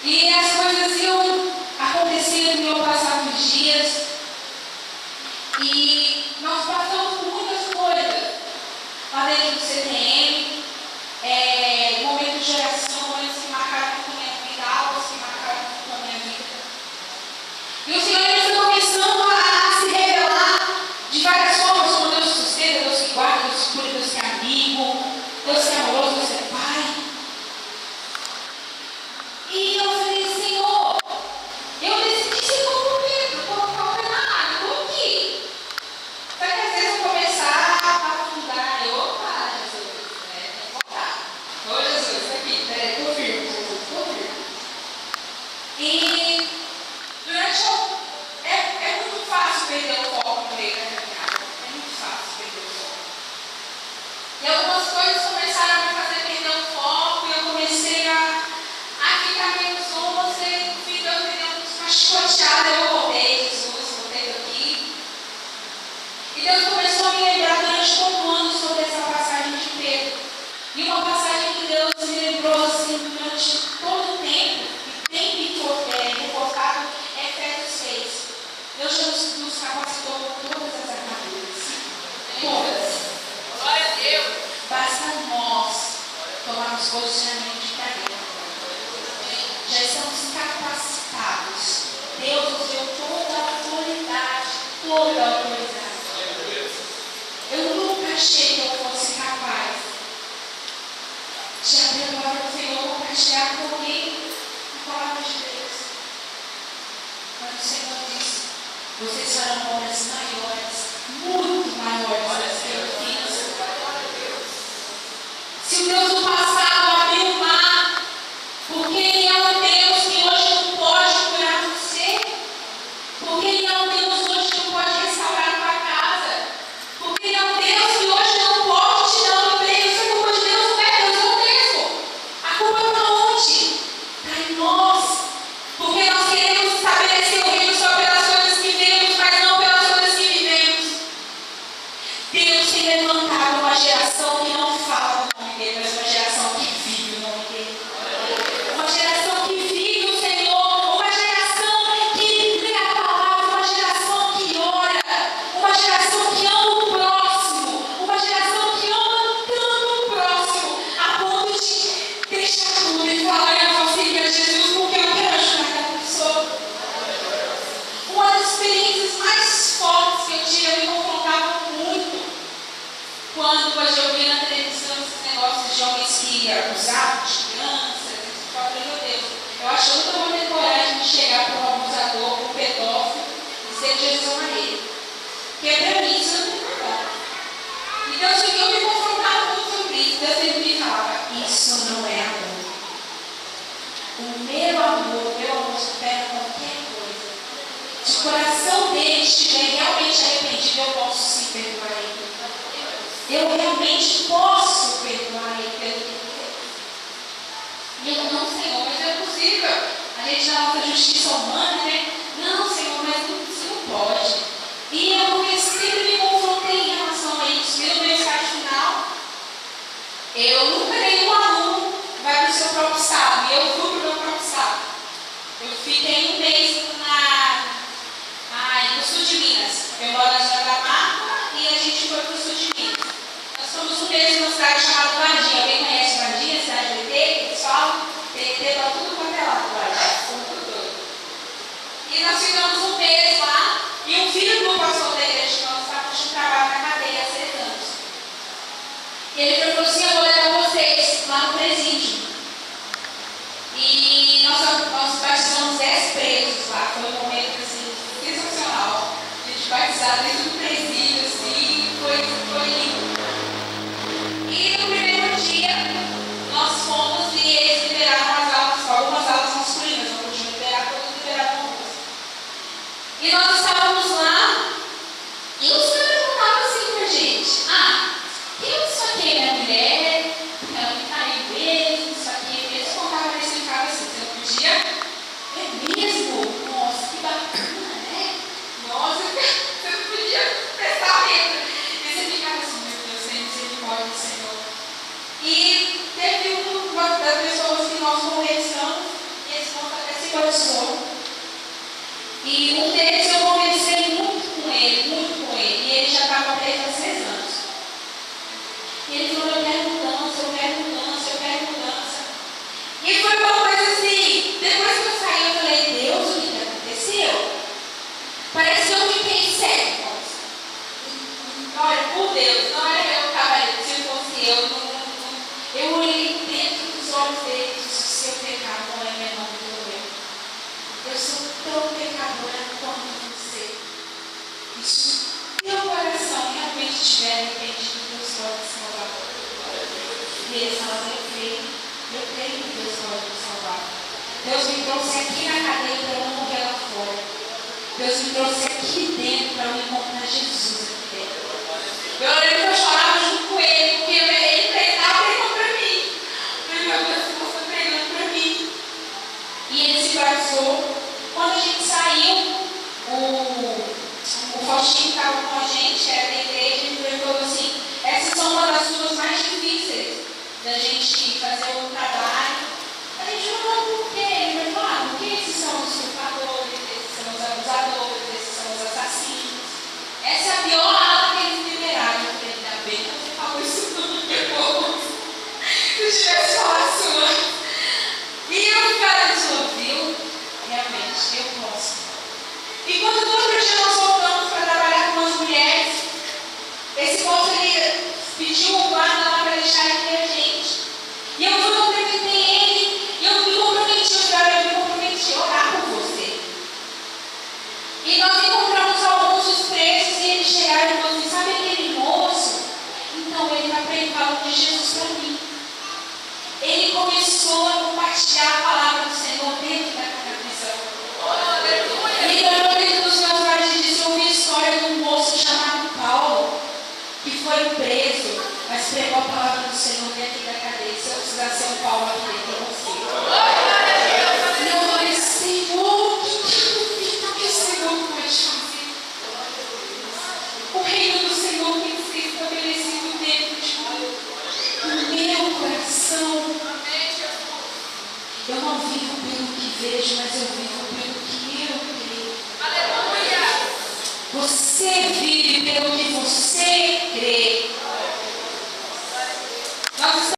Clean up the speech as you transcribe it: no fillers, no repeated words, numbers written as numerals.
E as coisas iam acontecendo, iam passando os dias. E nós passamos por muitas coisas lá dentro do CTM, momentos de oração, momentos que marcaram muito a minha vida, aulas que marcaram muito a minha vida. E o Senhor ele foi começando a se revelar de várias formas, como Deus que sustenta, Deus que guarda, Deus que cura, Deus que é amigo, Deus que é amoroso, Deus que é Pai. E eu falei, Senhor, eu decidi ser como Pedro, colocar o pé na água, estou aqui. Só que às vezes eu começar a afundar, opa, Jesus, tem que voltar. Ô Jesus, está aqui, peraí, confirma, Jesus, confirma. E durante é muito fácil perder o foco no meio da caminhada. É muito fácil perder o foco. E algumas coisas começaram a me fazer perder o foco e eu comecei a ficar meio sonsa e fui dando uma chicoteada. Eu voltei, Jesus, voltei daqui. E Deus começou a me lembrar durante todo o ano sobre essa passagem de Pedro. E uma passagem que Deus me lembrou assim durante todo o tempo, e tem me reforçado, é Efésios 6. Deus nos capacitou com todas as armaduras. Todas. Glória a Deus. Basta nós tomarmos posicionamento de carreira. Já estamos capacitados. Deus nos deu toda a autoridade. Toda a autoridade. Eu nunca achei que eu fosse capaz de abrir a palavra do Senhor e compartilhar com alguém a palavra de Deus. Mas o Senhor disse: vocês farão obras maiores, muito maiores do que eu fiz. Se o Deus do passado abriu o mar, porque Ele é um Deus que hoje não pode curar você, porque Ele é um Deus hoje que não pode restaurar a tua casa, porque Ele é um Deus que hoje não pode te dar um emprego. Isso é culpa de Deus, não é Deus, eu mesmo. A culpa está onde? Está em nós, porque nós queremos estabelecer o reino só pelas coisas que vemos, mas não pelas coisas que vivemos. Deus tem levantado uma geração que não fala o nome dele, mas uma geração que vive o nome dele. Uma geração que vive o Senhor, uma geração que lê a palavra, uma geração que ora, uma geração que ama o próximo, uma geração que ama tanto o próximo, a ponto de deixar tudo e falar: eu vou seguir a Jesus porque eu quero ajudar aquela pessoa. Uma das experiências mais fortes que eu tive, eu me confrontava muito quando eu via na televisão esses negócios de homens que abusavam de crianças. Eu falei: meu Deus, eu acho que eu nunca vou ter coragem de chegar para um abusador, para um pedófilo e dizer que Jesus ama ele. Porque para mim isso não tem verdade. Então eu me confrontava muito sobre isso. Deus sempre me falava: isso não é amor. O meu amor supera qualquer coisa. Se o coração dele estiver realmente arrependido, eu posso sim perdoar ele. Eu realmente posso perdoar ele pelo que ele fez. E eu não, Senhor, mas não é possível. A gente na nossa justiça humana, né? Não, Senhor, mas isso não pode. E eu sempre me confrontei em relação a isso. E no meu estágio final, eu nunca nenhum aluno vai para o seu próprio estado. E eu fui para o meu próprio estado. Eu fiquei um mês no sul de Minas. Eu moro na Zona da Mata e a gente foi para o sul de Minas. Nós fomos um mês numa cidade chamada Varginha. Alguém conhece Varginha? Cidade de ET? Pessoal? ET para tudo quanto é lado, Varginha. E nós ficamos um mês lá. E um filho do pastor da igreja que nós estávamos de trabalho na cadeia há 6 anos. E ele falou assim: eu vou levar vocês lá no presídio. E nós batizamos 10 presos lá. Foi um momento assim, sensacional. A gente batizar dentro do presídio, assim, foi lindo. E no primeiro dia, nós fomos e eles liberaram algumas aulas masculinas, não podiam liberar, todos liberaram algumas. E nós estávamos lá, e o Senhor perguntava assim pra gente: quem isso aqui é minha mulher? Ela me caiu mesmo, isso aqui. Eles contavam isso em casa assim: você não podia? É mesmo? Nossa, que bacana, né? Nossa, você não podia batizou. E um deles eu conversei muito com ele. E ele já estava preso há 6 anos. E ele falou, eu quero mudança. E foi uma coisa assim, depois que eu saí, eu falei, Deus, o que aconteceu? Parece que eu fiquei cego. Olha, por Deus, não era eu que estava ali, se fosse eu olhei dentro dos olhos dele e disse, o seu pecado não é menor do que o meu. Eu sou tão pecadora quanto você. Isso, meu coração realmente estiver arrependido, Deus pode salvar. E ele falava, eu creio que Deus pode me salvar. Deus me trouxe aqui na cadeia para eu não morrer lá fora. Deus me trouxe aqui dentro para eu encontrar Jesus aqui dentro. Eu lembro que eu chorava junto com ele, porque ele estava pregando para mim. Meu Deus, você está pregando para mim. E ele se batizou. Quando a gente saiu, o Faustinho estava com a gente, era da igreja, e ele falou assim, essas são uma das ruas mais difíceis da gente fazer o trabalho. A gente falou, por quê? Ele falou, porque esses são os estupradores, esses são os abusadores, esses são os assassinos. Essa é a pior ala que eles liberaram. Eu falei, ainda bem que você falou isso tudo depois. Se eu tivesse falado isso antes. E eu, cara, viu? Realmente, eu posso. E quando todo dia nós voltamos para trabalhar com as mulheres, esse moço ele pediu um guarda lá para deixar aqui a gente. E eu cumprimentei ele, e eu me comprometi a orar por você. E nós encontramos alguns dos presos e eles chegaram e falaram assim, sabe aquele moço? Então ele está falando de Jesus para mim. Ele começou a compartilhar a palavra do Senhor dentro da congregação. E então, dentro dos meus olhos, disse, eu ouvi a história de um moço chamado Paulo, que foi preso, mas pregou a palavra do Senhor dentro da cadeia. Se eu precisar ser um Paulo aqui dentro, eu vou ser. E eu falei, Senhor, o que o Senhor pode fazer? O reino do Senhor tem que ser estabelecido dentro do meu coração. Eu não vivo pelo que vejo, mas eu vivo pelo que eu creio. Aleluia! Você vive pelo que você crê.